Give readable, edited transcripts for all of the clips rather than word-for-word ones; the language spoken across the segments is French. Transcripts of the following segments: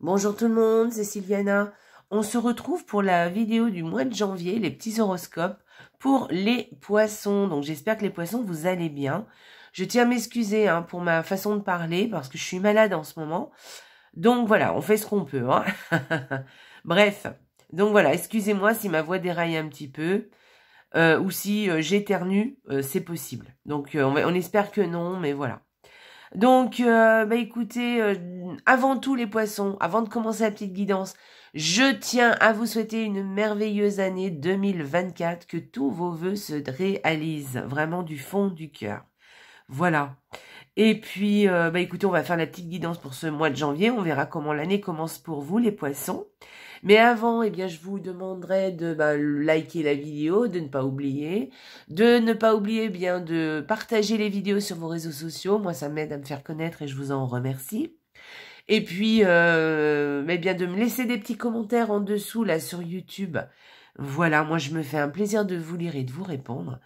Bonjour tout le monde, c'est Sylviana. On se retrouve pour la vidéo du mois de janvier, les petits horoscopes pour les poissons. Donc j'espère que les poissons, vous allez bien. Je tiens à m'excuser pour ma façon de parler parce que je suis malade en ce moment. Donc voilà, on fait ce qu'on peut. Bref, donc voilà, excusez-moi si ma voix déraille un petit peu. Ou si j'éternue, c'est possible. Donc on espère que non, mais voilà. Donc, écoutez, avant tout les poissons, avant de commencer la petite guidance, je tiens à vous souhaiter une merveilleuse année 2024, que tous vos vœux se réalisent, vraiment du fond du cœur. Voilà. Et puis, écoutez, on va faire la petite guidance pour ce mois de janvier, on verra comment l'année commence pour vous les poissons. Mais avant, je vous demanderai de liker la vidéo, de ne pas oublier, de partager les vidéos sur vos réseaux sociaux. Moi, ça m'aide à me faire connaître et je vous en remercie. Et puis, de me laisser des petits commentaires en dessous là sur YouTube. Voilà, moi, je me fais un plaisir de vous lire et de vous répondre.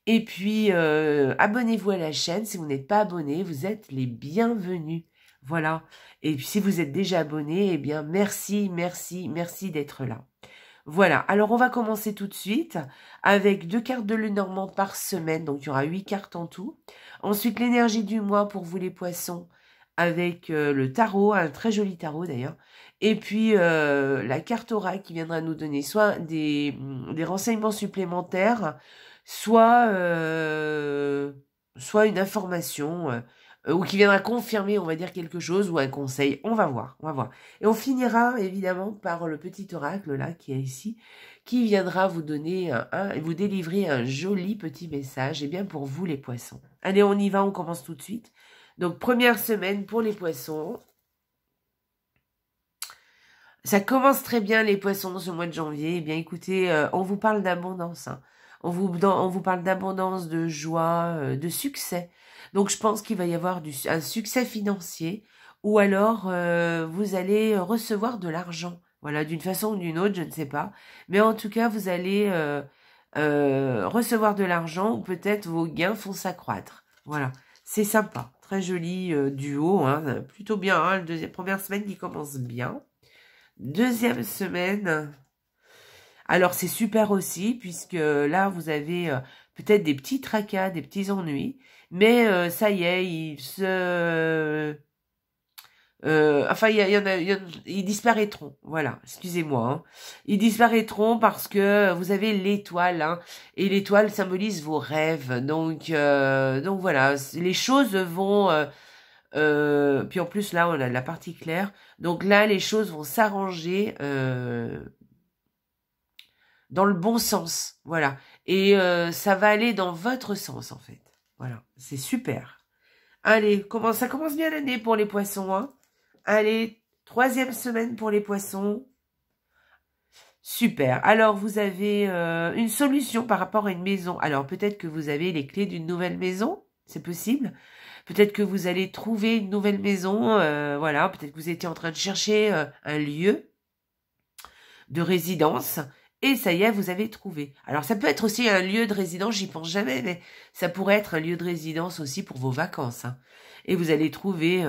Et puis, abonnez-vous à la chaîne. Si vous n'êtes pas abonné, vous êtes les bienvenus. Voilà. Et puis, si vous êtes déjà abonné, merci d'être là. Voilà. Alors, on va commencer tout de suite avec 2 cartes de Lenormand par semaine. Donc, il y aura 8 cartes en tout. Ensuite, l'énergie du mois pour vous les poissons avec le tarot, un très joli tarot d'ailleurs. Et puis, la carte oracle qui viendra nous donner soit des renseignements supplémentaires, soit une information ou qui viendra confirmer, on va dire, quelque chose ou un conseil. On va voir. Et on finira évidemment par le petit oracle là qui est ici, qui viendra vous donner vous délivrer un joli petit message, pour vous les poissons. Allez, on y va, on commence tout de suite. Donc première semaine pour les poissons. Ça commence très bien les poissons ce mois de janvier. Écoutez, on vous parle d'abondance. On vous parle d'abondance, de joie, de succès. Donc, je pense qu'il va y avoir un succès financier ou alors vous allez recevoir de l'argent. Voilà, d'une façon ou d'une autre, je ne sais pas. Mais en tout cas, vous allez recevoir de l'argent ou peut-être vos gains vont s'accroître. Voilà, c'est sympa. Très joli duo, plutôt bien. Première semaine qui commence bien. Deuxième semaine... Alors, c'est super aussi, puisque là, vous avez peut-être des petits tracas, des petits ennuis, mais ça y est, ils disparaîtront, voilà, excusez-moi. Ils disparaîtront parce que vous avez l'étoile, et l'étoile symbolise vos rêves, donc voilà, les choses vont... puis en plus, là, on a la partie claire, donc là, les choses vont s'arranger... dans le bon sens, voilà. Et ça va aller dans votre sens, en fait. Voilà, c'est super. Allez, ça commence bien l'année pour les poissons, Allez, 3e semaine pour les poissons. Super. Alors, vous avez une solution par rapport à une maison. Alors, peut-être que vous avez les clés d'une nouvelle maison, c'est possible. Peut-être que vous allez trouver une nouvelle maison, voilà. Peut-être que vous étiez en train de chercher un lieu de résidence. Et ça y est, vous avez trouvé. Alors, ça peut être aussi un lieu de résidence, j'y pense jamais, mais ça pourrait être un lieu de résidence aussi pour vos vacances. Et vous allez trouver,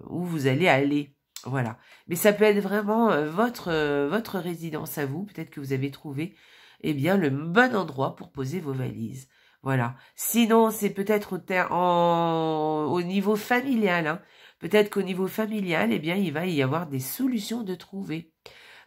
où vous allez aller. Voilà. Mais ça peut être vraiment votre résidence à vous. Peut-être que vous avez trouvé, le bon endroit pour poser vos valises. Voilà. Sinon, c'est peut-être au niveau familial. Peut-être qu'au niveau familial, il va y avoir des solutions de trouver.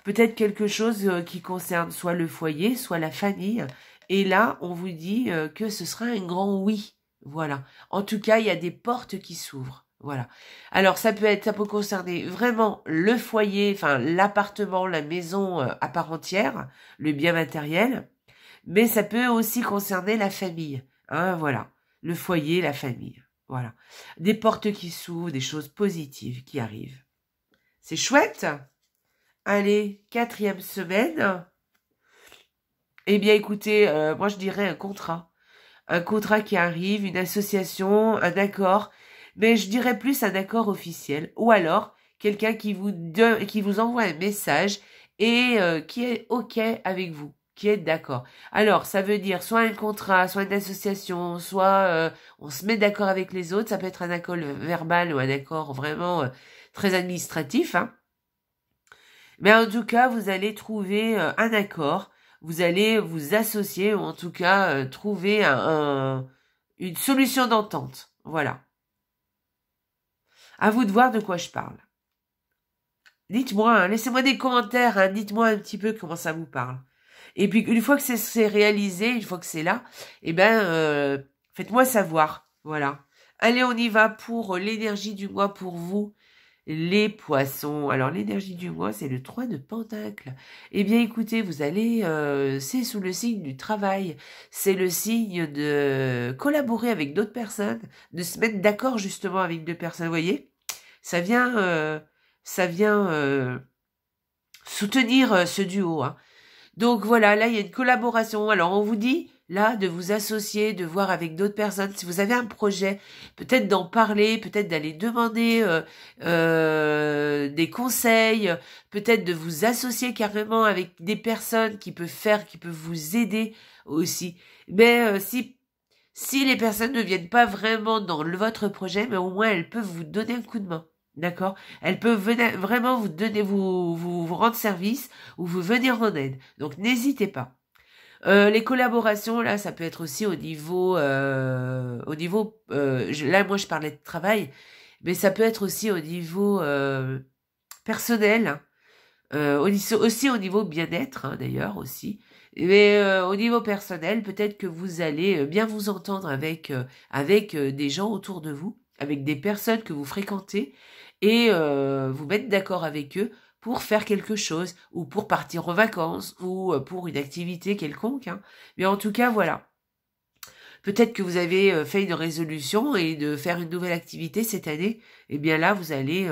Peut-être quelque chose qui concerne soit le foyer, soit la famille. Et là, on vous dit que ce sera un grand oui. Voilà. En tout cas, il y a des portes qui s'ouvrent. Voilà. Alors, ça peut concerner vraiment le foyer, l'appartement, la maison à part entière, le bien matériel. Mais ça peut aussi concerner la famille. Voilà. Le foyer, la famille. Voilà. Des portes qui s'ouvrent, des choses positives qui arrivent. C'est chouette! Allez, 4e semaine. Écoutez, moi je dirais un contrat. Un contrat qui arrive, une association, un accord. Mais je dirais plus un accord officiel. Ou alors, quelqu'un qui vous envoie un message et qui est OK avec vous, qui est d'accord. Alors, ça veut dire soit un contrat, soit une association, soit on se met d'accord avec les autres. Ça peut être un accord verbal ou un accord vraiment... très administratif, hein. Mais en tout cas, vous allez trouver un accord, vous allez vous associer, ou en tout cas trouver une solution d'entente. Voilà. À vous de voir de quoi je parle. Dites-moi, hein, laissez-moi des commentaires, hein, dites-moi un petit peu comment ça vous parle. Et puis, une fois que c'est réalisé, une fois que c'est là, eh ben, faites-moi savoir. Voilà. Allez, on y va pour l'énergie du mois pour vous, les poissons. Alors, l'énergie du mois, c'est le 3 de Pentacles. Eh bien, écoutez, vous allez, c'est sous le signe du travail. C'est le signe de collaborer avec d'autres personnes, de se mettre d'accord justement avec deux personnes. Vous voyez, ça vient soutenir ce duo, hein. Donc voilà, là il y a une collaboration. Alors on vous dit là de vous associer, de voir avec d'autres personnes. Si vous avez un projet, peut-être d'en parler, peut-être d'aller demander des conseils, peut-être de vous associer carrément avec des personnes qui peuvent vous aider aussi. Mais si les personnes ne viennent pas vraiment dans votre projet, mais au moins elles peuvent vous donner un coup de main. D'accord? Elles peuvent vraiment vous donner, vous rendre service ou vous venir en aide. Donc n'hésitez pas. Les collaborations, là, ça peut être aussi au niveau, là, moi je parlais de travail, mais ça peut être aussi au niveau personnel, aussi au niveau bien-être, hein, d'ailleurs aussi. Mais au niveau personnel, peut-être que vous allez bien vous entendre avec des gens autour de vous, avec des personnes que vous fréquentez, et vous mettre d'accord avec eux pour faire quelque chose, ou pour partir en vacances, ou pour une activité quelconque, hein. Mais en tout cas, voilà. Peut-être que vous avez fait une résolution et de faire une nouvelle activité cette année. Eh bien là, vous allez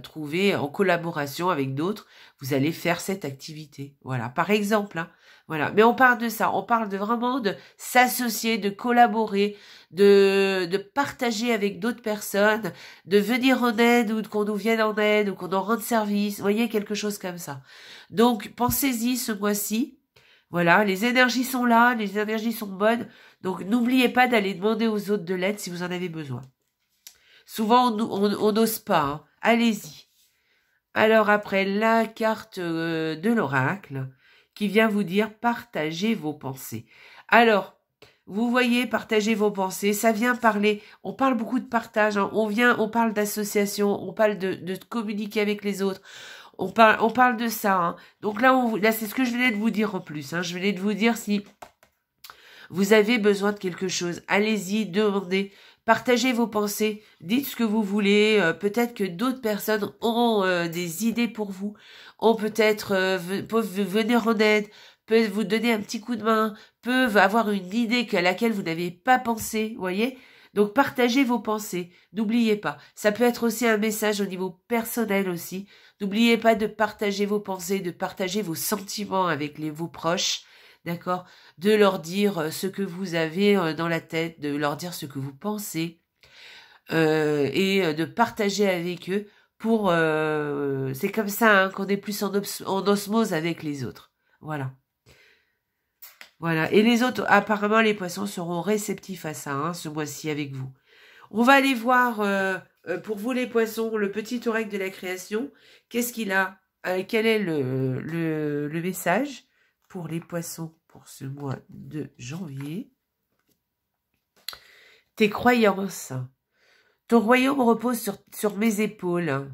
trouver en collaboration avec d'autres, vous allez faire cette activité. Voilà, par exemple, hein. Voilà. Mais on parle de ça, on parle vraiment de s'associer, de collaborer, de partager avec d'autres personnes, de venir en aide ou qu'on nous vienne en aide ou qu'on en rende service. Vous voyez, quelque chose comme ça. Donc, pensez-y ce mois-ci. Voilà, les énergies sont là, les énergies sont bonnes. Donc, n'oubliez pas d'aller demander aux autres de l'aide si vous en avez besoin. Souvent, on n'ose pas, hein. Allez-y. Alors après, la carte de l'oracle qui vient vous dire partagez vos pensées. Alors, vous voyez, partagez vos pensées, ça vient parler, on parle beaucoup de partage, hein. On parle d'association, on parle de communiquer avec les autres. On parle de ça, hein. Donc là, c'est ce que je venais de vous dire en plus, hein. Je venais de vous dire si vous avez besoin de quelque chose, allez-y, demandez. Partagez vos pensées, dites ce que vous voulez, peut-être que d'autres personnes ont des idées pour vous, peuvent venir en aide, peuvent vous donner un petit coup de main, peuvent avoir une idée à laquelle vous n'avez pas pensé, voyez? Donc partagez vos pensées, n'oubliez pas. Ça peut être aussi un message au niveau personnel aussi. N'oubliez pas de partager vos pensées, de partager vos sentiments avec vos proches. D'accord? De leur dire ce que vous avez dans la tête, de leur dire ce que vous pensez, et de partager avec eux pour... c'est comme ça, hein, qu'on est plus en osmose avec les autres. Voilà. Voilà. Et les autres, apparemment, les poissons seront réceptifs à ça, hein, ce mois-ci avec vous. On va aller voir, pour vous les poissons, le petit oracle de la création. Qu'est-ce qu'il a? Quel est le message pour les poissons pour ce mois de janvier? Tes croyances. Ton royaume repose sur mes épaules.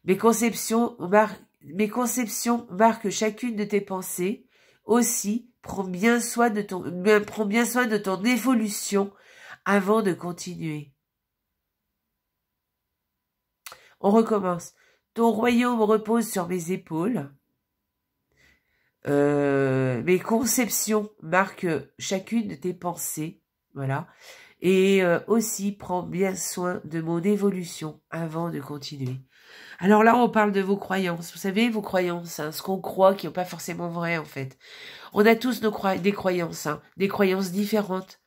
Mes conceptions marquent chacune de tes pensées. Aussi, prends bien soin de ton évolution avant de continuer. On recommence. Ton royaume repose sur mes épaules. Mes conceptions marquent chacune de tes pensées. Voilà. Et aussi, prends bien soin de mon évolution avant de continuer. Alors là, on parle de vos croyances. Vous savez, vos croyances, hein, ce qu'on croit qui n'est pas forcément vrai, en fait. On a tous des croyances, hein, des croyances différentes.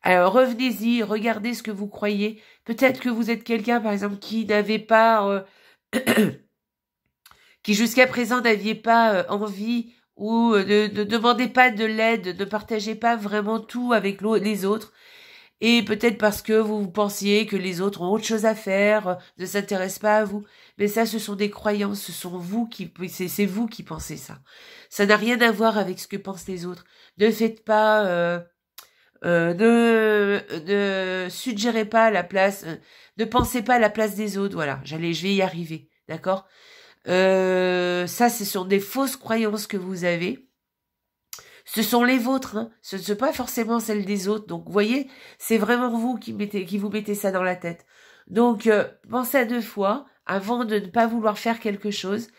Alors, revenez-y, regardez ce que vous croyez. Peut-être que vous êtes quelqu'un, par exemple, qui n'avait pas... qui jusqu'à présent n'aviez pas envie ou ne demandez pas de l'aide, ne partagez pas vraiment tout avec les autres. et peut-être parce que vous pensiez que les autres ont autre chose à faire, ne s'intéressent pas à vous. Mais ça, ce sont des croyances, ce sont c'est vous qui pensez ça. Ça n'a rien à voir avec ce que pensent les autres. Ne faites pas, ne suggérez pas à la place, ne pensez pas à la place des autres. Voilà, je vais y arriver, d'accord? Ça, ce sont des fausses croyances que vous avez. Ce sont les vôtres, hein. Ce ne sont pas forcément celles des autres. Donc, vous voyez, c'est vraiment vous qui vous mettez ça dans la tête. Donc, pensez à 2 fois avant de ne pas vouloir faire quelque chose.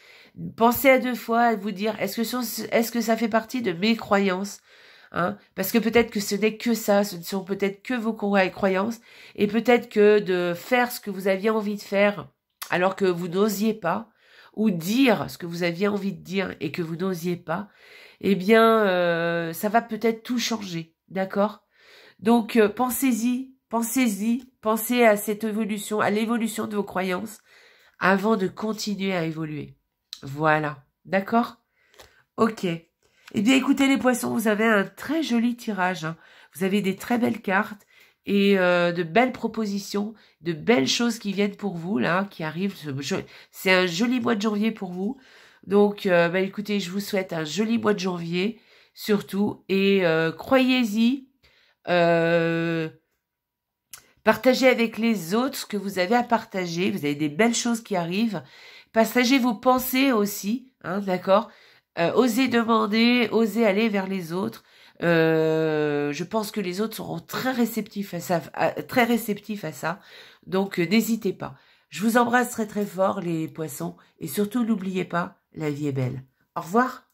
Pensez à 2 fois à vous dire, est-ce que ça fait partie de mes croyances, hein? Parce que peut-être que ce n'est que ça, ce ne sont peut-être que vos croyances, et peut-être que de faire ce que vous aviez envie de faire, alors que vous n'osiez pas, ou dire ce que vous aviez envie de dire et que vous n'osiez pas, eh bien, ça va peut-être tout changer, d'accord? Donc, pensez-y, pensez à cette évolution, à l'évolution de vos croyances, avant de continuer à évoluer. Voilà, d'accord? Ok. Eh bien, écoutez les poissons, vous avez un très joli tirage, hein. Vous avez des très belles cartes et de belles propositions, de belles choses qui viennent pour vous, là, qui arrivent. C'est un joli mois de janvier pour vous. Donc, écoutez, je vous souhaite un joli mois de janvier, surtout, et croyez-y, partagez avec les autres ce que vous avez à partager, vous avez des belles choses qui arrivent, partagez vos pensées aussi, hein, d'accord? Osez demander, osez aller vers les autres. Je pense que les autres seront très réceptifs à ça, donc n'hésitez pas. Je vous embrasse très très fort les poissons et surtout n'oubliez pas, la vie est belle. Au revoir.